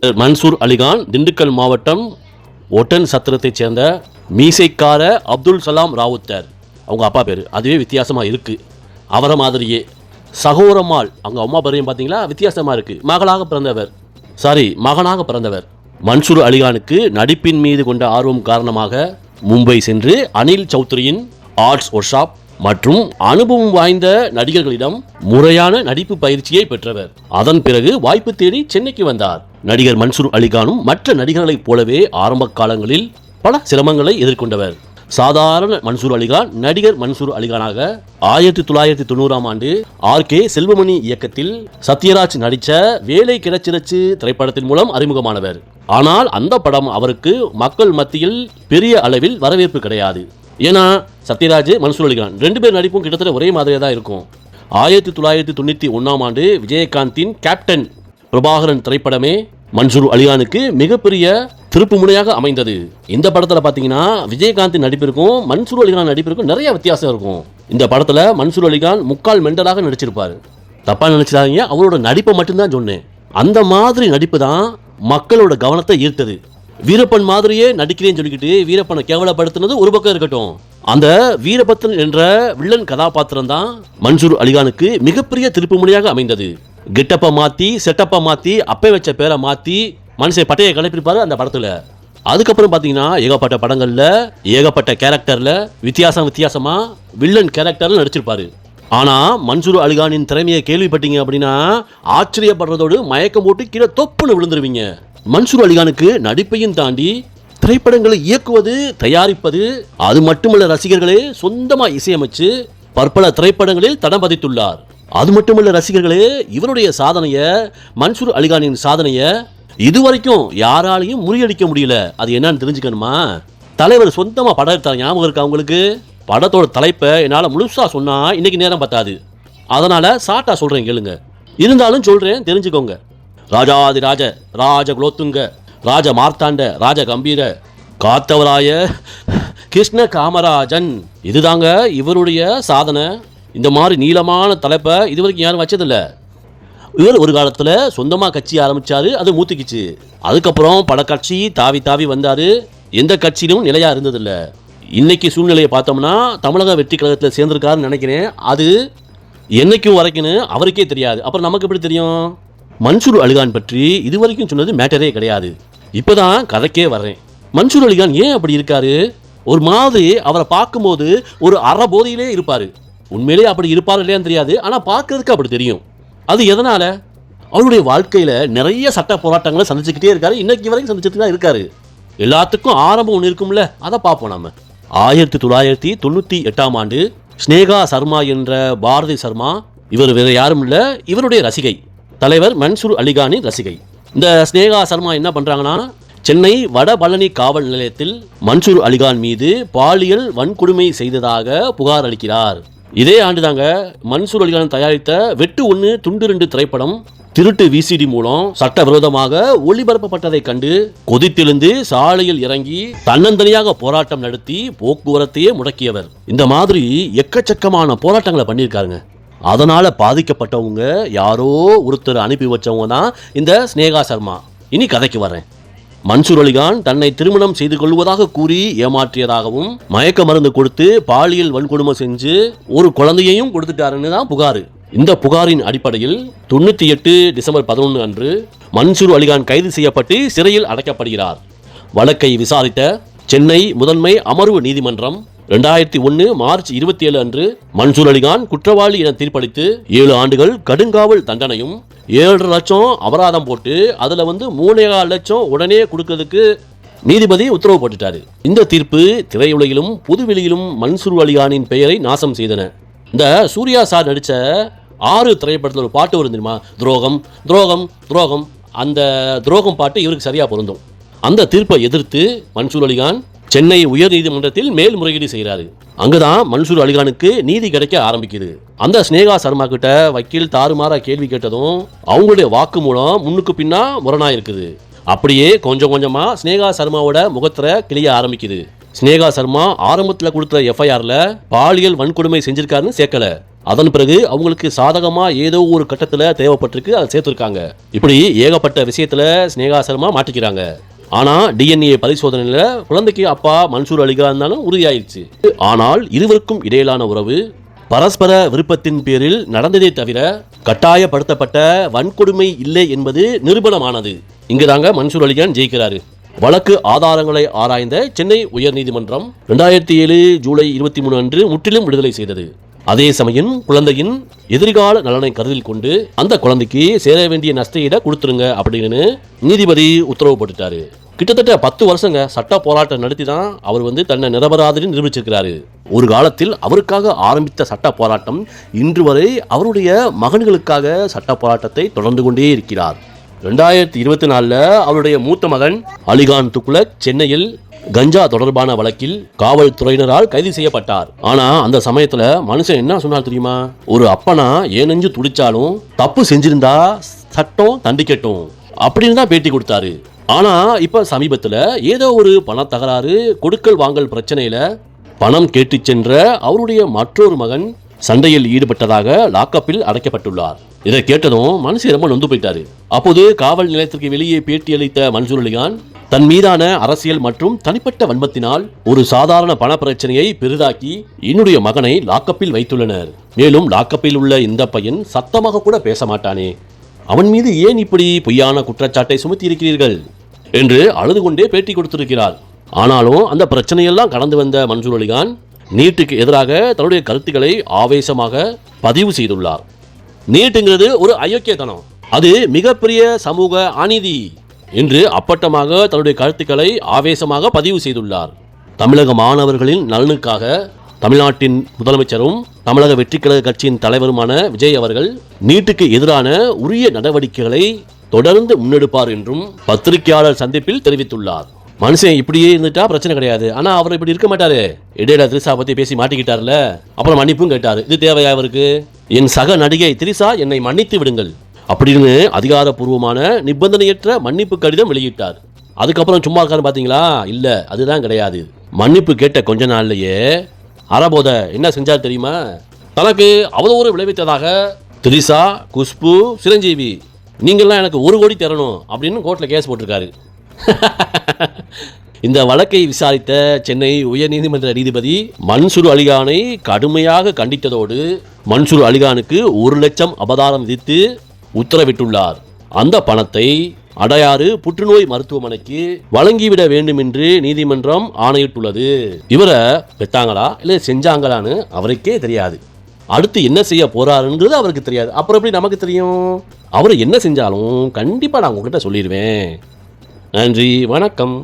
மன்சூர் அலிகான் திண்டுக்கல் மாவட்டம் ஒட்டன் சத்திரத்தைச் சேர்ந்த மீசைக்கார அப்துல் சலாம் ராவுத்தர். அவங்க அப்பா பேர் அதுவே வித்தியாசமாக இருக்குது. அவரை மாதிரியே சகோரம்மாள் அவங்க அம்மா பேரையும் பார்த்தீங்களா வித்தியாசமாக இருக்குது. மகனாக பிறந்தவர். மன்சூர் அலிகானுக்கு நடிப்பின் மீது கொண்ட ஆர்வம் காரணமாக மும்பை சென்று அனில் சௌத்ரியின் ஆர்ட்ஸ் ஒர்க் ஷாப் மற்றும் அனுபவம் வாய்ந்த நடிகர்களிடம் முறையான நடிப்பு பயிற்சியை பெற்றவர். அதன் பிறகு வாய்ப்பு தேடி சென்னைக்கு வந்தார். நடிகர் மன்சூர் அலிகானும் மற்ற நடிகர்களைப் போலவே ஆரம்ப காலங்களில் பல சிரமங்களை எதிர்கொண்டவர். சாதாரண மன்சூர் அலிகான் நடிகர் மன்சூர் அலிகானாக 1990ஆம் ஆண்டு RK செல்வமணி இயக்கத்தில் சத்யராஜ் நடித்த வேலை கிடைச்சிருச்சு திரைப்படத்தின் மூலம் அறிமுகமானவர். ஆனால் அந்த படம் அவருக்கு மக்கள் மத்தியில் பெரிய அளவில் வரவேற்பு கிடையாது. ஏன்னா சத்யராஜ் மன்சூர் அலிகான் 2 பேர் நடிப்பும் கிட்டத்தட்ட ஒரே மாதிரியே தான் இருக்கும். 1991ஆம் ஆண்டு விஜயகாந்தின் கேப்டன் பிரபாகரன் திரைப்படமே மன்சூர் அலிகானுக்கு மிகப்பெரிய திருப்பு முனையாக அமைந்தது. இந்த படத்தில் பார்த்தீங்கன்னா விஜயகாந்தின் நடிப்பிற்கும் மன்சூர் அலிகான் நடிப்பிற்கும் நிறைய வித்தியாசம் இருக்கும். இந்த படத்தில் மன்சூர் அலிகான் முக்கால் மெண்டலாக நடிச்சிருப்பார். தப்பா நினைச்சிடாதீங்க, அவரோட நடிப்பை மட்டும்தான் சொன்னேன். அந்த மாதிரி நடிப்பு தான் மக்களோட கவனத்தை ஈர்த்தது. வீரப்பன் மாதிரியே நடிக்கிறேன்னு சொல்லிக்கிட்டு வீரப்பனை கேவலப்படுத்தினது ஒரு பக்கம் இருக்கட்டும், அந்த வீரபத்ரன் என்ற வில்லன் கதாபாத்திரம் தான் மன்சூர் அலிகானுக்கு மிகப்பெரிய திருப்பு முனையாக அமைந்தது. கெட்டப்பை மாற்றி செட்டப்பை மாற்றி அப்பே வச்ச பேரை மாற்றி மனுஷன் பட்டையை கிளப்பிருப்பாரு அந்த படத்தில். அதுக்கப்புறம் பார்த்தீங்கன்னா ஏகப்பட்ட படங்களில் ஏகப்பட்ட கேரக்டரில் வித்தியாசமாக வில்லன் கேரக்டரில் நடிச்சிருப்பாரு. ஆனால் மன்சூர் அலிகானின் திறமையை கேள்விப்பட்டீங்க அப்படின்னா ஆச்சரியப்படுறதோடு மயக்கம் போட்டு கீழே தொப்புன்னு விழுந்துருவீங்க. மன்சூர் அலிகானுக்கு நடிப்பையும் தாண்டி திரைப்படங்களை இயக்குவது தயாரிப்பது அது மட்டுமல்ல, ரசிகர்களே சொந்தமாக இசையமைச்சு பற்பல திரைப்படங்களில் தடம் பதித்துள்ளார். அது மட்டுமல்ல ரசிகர்களே, இவருடைய சாதனையை மன்சூர் அலிகானின் சாதனையை இதுவரைக்கும் யாராலையும் முறியடிக்க முடியல. அது என்னன்னு தெரிஞ்சுக்கணுமா? தலைவர் சொந்தமாக படம் எடுத்தார். ஞாபகம் இருக்கா உங்களுக்கு? படத்தோட தலைப்பை என்னால் முழுசாக சொன்னால் இன்னைக்கு நேரம் பத்தாது. அதனால் ஷார்ட்டாக சொல்கிறேன் கேளுங்க. இருந்தாலும் சொல்கிறேன் தெரிஞ்சுக்கோங்க. ராஜாதி ராஜ ராஜ குலோத்துங்க ராஜ மார்த்தாண்ட ராஜ கம்பீர காத்தவராய கிருஷ்ண காமராஜன். இதுதாங்க இவருடைய சாதனை. இந்த மாதிரி நீளமான தலைப்பை இதுவரைக்கும் யாரும் வச்சதில்லை. இவர் ஒரு காலத்தில் சொந்தமாக கட்சி ஆரம்பித்தார், அது மூத்திக்கிச்சு. அதுக்கப்புறம் பல கட்சி தாவி வந்தார். எந்த கட்சியிலும் நிலையாக இருந்ததில்லை. இன்னைக்கு சூழ்நிலையை பார்த்தோம்னா தமிழக வெற்றி கழகத்தில் சேர்ந்திருக்காருன்னு நினைக்கிறேன். அது என்னைக்கும் வரைக்குன்னு அவருக்கே தெரியாது. அப்புறம் நமக்கு எப்படி தெரியும்? மன்சூர் அலிகான் பற்றி இதுவரைக்கும் சொன்னது மேட்டரே கிடையாது. இப்போதான் கதைக்கே வர்றேன். மன்சூர் அலிகான் ஏன் அப்படி இருக்காரு? ஒரு மாதிரி அவரை பார்க்கும்போது ஒரு அரை போதையிலே இருப்பார். உண்மையிலே அப்படி இருப்பார் இல்லையான்னு தெரியாது, ஆனால் பார்க்கறதுக்கு அப்படி தெரியும். அது எதனால்? அவருடைய வாழ்க்கையில் நிறைய சட்ட போராட்டங்களை சந்திச்சுக்கிட்டே இருக்காரு. இன்னைக்கு வரைக்கும் சந்திச்சுட்டு தான் இருக்காரு. எல்லாத்துக்கும் ஆரம்பம் ஒன்று இருக்கும்ல, அதை பார்ப்போம் நம்ம. 1998ஆம் ஆண்டு ஸ்னேகா சர்மா என்ற பாரதி சர்மா, இவர் வேறு யாரும் இல்லை, இவருடைய ரசிகை, தலைவர் மன்சூர் அலிகானின் ரசிகை. இந்த ஸ்னேகா சர்மா என்ன பண்ணுறாங்கன்னா, சென்னை வடபழனி காவல் நிலையத்தில் மன்சூர் அலிகான் மீது பாலியல் வன்கொடுமை செய்ததாக புகார் அளிக்கிறார். இதே ஆண்டுதாங்க மன்சூர் அலிகான் தயாரித்த வெட்டு 1 துண்டு 2 திரைப்படம் திருட்டு VCD மூலம் சட்டவிரோதமாக ஒளிபரப்பப்பட்டதை கண்டு கொதித்தெழுந்து சாலையில் இறங்கி தன்னந்தனியாக போராட்டம் நடத்தி போக்குவரத்தையே முடக்கியவர். இந்த மாதிரி எக்கச்சக்கமான போராட்டங்களை பண்ணியிருக்காருங்க. அதனால பாதிக்கப்பட்டவங்க யாரோ ஒருத்தர் அனுப்பி வச்சவங்க தான் இந்த ஸ்னேகா சர்மா. இனி கதைக்கு வரேன். மன்சூர் அலிகான் தன்னை திருமணம் செய்து கொள்வதாக கூறி ஏமாற்றியதாகவும் மயக்க மருந்து கொடுத்து பாலியல் வன்கொடுமை செஞ்சு ஒரு குழந்தையையும் கொடுத்துட்டாருன்னு தான் புகார். இந்த புகாரின் அடிப்படையில் 98 டிசம்பர் 11 அன்று மன்சூர் அலிகான் கைது செய்யப்பட்டு சிறையில் அடைக்கப்படுகிறார். வழக்கை விசாரித்த சென்னை முதன்மை அமர்வு நீதிமன்றம் 2001 மார்ச் 27 அன்று மன்சூர் அலிகான் குற்றவாளி என தீர்ப்பளித்து 7 ஆண்டுகள் கடுங்காவல் தண்டனையும் 7.5 லட்சம் அபராதம் போட்டு அதில் 3.4 லட்சம் உடனே கொடுக்கிறதுக்கு நீதிபதி உத்தரவு போட்டுட்டாரு. இந்த தீர்ப்பு திரையுலகிலும் பொதுவெளியிலும் மன்சூர் அலிகானின் பெயரை நாசம் செய்தன. இந்த சூர்யா சார் நடித்த 6 திரைப்படத்தில் ஒரு பாட்டு வரும் தெரியுமா? துரோகம் துரோகம் துரோகம். அந்த துரோகம் பாட்டு இவருக்கு சரியாக பொருந்தும். அந்த தீர்ப்பை எதிர்த்து மன்சூர் அலிகான் சென்னை உயர் நீதிமன்றத்தில் மேல்முறையீடு செய்கிறாரு. அங்குதான் மன்சூர் அலிகானுக்கு நீதி கிடைக்க ஆரம்பிக்குது. அந்த ஸ்னேகா சர்மா கிட்ட வக்கீல் தாறுமாறா கேள்வி கேட்டதும் அவங்களுடைய வாக்கு மூலம் முன்னுக்கு பின்னா முரணா இருக்குது. அப்படியே கொஞ்சம் கொஞ்சமா ஸ்னேகா சர்மாவோட முகத்திர கிளிய ஆரம்பிக்குது. ஸ்னேகா சர்மா ஆரம்பத்தில் கொடுத்த FIRல பாலியல் வன்கொடுமை செஞ்சிருக்காருன்னு சேர்க்கல. அதன் பிறகு அவங்களுக்கு சாதகமா ஏதோ ஒரு கட்டத்துல தேவைப்பட்டிருக்கு, அதை சேர்த்திருக்காங்க. இப்படி ஏகப்பட்ட விஷயத்துல ஸ்னேகா சர்மா மாட்டிக்கிறாங்க. ஆனா டிஎன்ஏ பரிசோதனையில குழந்தைக்கு அப்பா மன்சூர் அலிகான் இருந்தாலும் உறுதியாயிருச்சு. ஆனால் இருவருக்கும் இடையிலான உறவு பரஸ்பர விருப்பத்தின் பேரில் நடந்ததே தவிர கட்டாயப்படுத்தப்பட்ட வன்கொடுமை இல்லை என்பது நிரூபணமானது. இங்குதாங்க மன்சூர் அலிகான் ஜெயிக்கிறாரு. வழக்கு ஆதாரங்களை ஆராய்ந்த சென்னை உயர்நீதிமன்றம் 2007 ஜூலை 23 அன்று முற்றிலும் விடுதலை செய்தது. அதே சமயம் குழந்தையின் எதிர்கால நலனை கருத்தில் கொண்டு அந்த குழந்தைக்கு சேர வேண்டிய நஷ்டஈட கொடுத்துருங்க அப்படின்னு நீதிபதி உத்தரவு போட்டுட்டாரு. கிட்டத்தட்ட 10 வருஷங்க சட்ட போராட்டம் நடத்தி தான் அவர் தன்னை நிரபராதின்னு நிரூபிச்சிருக்கிறாரு. ஒரு காலத்தில் அவருக்காக ஆரம்பித்த சட்ட போராட்டம் இன்று வரை அவருடைய மகன்களுக்காக சட்ட போராட்டத்தை தொடர்ந்து கொண்டே இருக்கிறார். 2024 அவருடைய மூத்த மகன் அலிகான் துக்ளக் சென்னையில் கஞ்சா தொடர்பான வழக்கில் காவல்துறையினரால் கைது செய்யப்பட்டார். ஆனா அந்த சமயத்துல மனுஷன் என்ன சொன்னார் தெரியுமா? ஒரு அப்பனா ஏனெஞ்சு துடிச்சாலும் தப்பு செஞ்சிருந்தா சட்டம் தண்டிக்கட்டும் அப்படின்னு தான் பேட்டி கொடுத்தாரு. ஆனா இப்ப சமீபத்துல ஏதோ ஒரு பண தகராறு, கொடுக்கல் வாங்கல் பிரச்சனையில பணம் கேட்டு சென்ற அவருடைய மற்றொரு மகன் சண்டையில் ஈடுபட்டதாக லாக்கப்பில் அடைக்கப்பட்டுள்ளார். இதை கேட்டதும் மனுஷன் ரொம்ப நொந்து போயிட்டாரு. அப்போது காவல் நிலையத்திற்கு வெளியே பேட்டியளித்த மன்சூர் அலிகான் தன் மீதான அரசியல் மற்றும் தனிப்பட்ட வன்மத்தினால் ஒரு சாதாரண பண பிரச்சனையை பெரிதாக்கி என்னுடைய மகனை லாக்கப்பில் வைத்துள்ளனர். மேலும் லாக்கப்பில் உள்ள இந்த பையன் சத்தமாக கூட பேச மாட்டானே, அவன் மீது ஏன் இப்படி பொய்யான குற்றச்சாட்டை சுமத்தி இருக்கிறீர்கள் என்று அழுது கொண்டே பேட்டி கொடுத்திருக்கிறார். ஆனாலும் அந்த பிரச்சனையெல்லாம் கடந்து வந்த மன்சூர் அலிகான் நீட்டுக்கு எதிராக தன்னுடைய கருத்துக்களை ஆவேசமாக பதிவு செய்துள்ளார். நீட்டுங்கிறது ஒரு அயோக்கியத்தனம், அது மிகப்பெரிய சமூக அநீதி என்று அப்பட்டமாக தன்னுடைய கருத்துக்களை ஆவேசமாக பதிவு செய்துள்ளார். தமிழக மாணவர்களின் நலனுக்காக தமிழ்நாட்டின் முதலமைச்சரும் தமிழக வெற்றிக்கழக கட்சியின் தலைவருமான விஜய் அவர்கள் நீட்டுக்கு எதிரான உரிய நடவடிக்கைகளை தொடர்ந்து முன்னெடுப்பார் என்றும் பத்திரிகையாளர் சந்திப்பில் தெரிவித்துள்ளார். மனுஷன் இப்படியே இருந்துட்டா பிரச்சனை கிடையாது, ஆனா அவர் இப்படி இருக்க மாட்டாரு. இடையில திரிசா பத்தி பேசி மாட்டிக்கிட்டார்ல, அப்புறம் மன்னிப்பும் கேட்டாரு. இது தேவையா அவருக்கு? என் சக நடிகை திரிசா என்னை மன்னித்து விடுங்கள் அப்படின்னு அதிகாரப்பூர்வமான நிபந்தனையற்ற மன்னிப்பு கடிதம் வெளியிட்டார். அதுக்கப்புறம் சும்மா இருக்காரு பாத்தீங்களா? இல்ல, அதுதான் கிடையாது. மன்னிப்பு கேட்ட கொஞ்ச நாள்லயே அறபோத என்ன செஞ்சார் தெரியுமா? தனக்கு அவதூறு விளைவித்ததாக திரிசா, குஷ்பு, சிரஞ்சீவி நீங்கள்லாம் எனக்கு 1 கோடி தரணும் அப்படின்னு கோர்ட்ல கேஸ் போட்டிருக்காரு. இந்த வழக்கை விசாரித்த சென்னை உயர்நீதிமன்ற நீதிபதி மன்சூர் அலிகானை கடுமையாக கண்டித்ததோடு மன்சூர் அலிகானுக்கு 1 லட்சம் அபதாரம் விதித்து உத்தரவிட்டுள்ளார். அந்த பணத்தை அடையாறு புற்றுநோய் மருத்துவமனைக்கு வழங்கிவிட வேண்டும் என்று நீதிமன்றம் ஆணையிட்டுள்ளது. இவரை பெற்றாங்களா இல்லை செஞ்சாங்களான்னு அவருக்கே தெரியாது. அடுத்து என்ன செய்ய போறாருன்றது அவருக்கு தெரியாது. அப்புறம் எப்படி நமக்கு தெரியும்? அவர் என்ன செஞ்சாலும் கண்டிப்பா நான் உங்ககிட்ட சொல்லிடுவேன். நன்றி, வணக்கம்.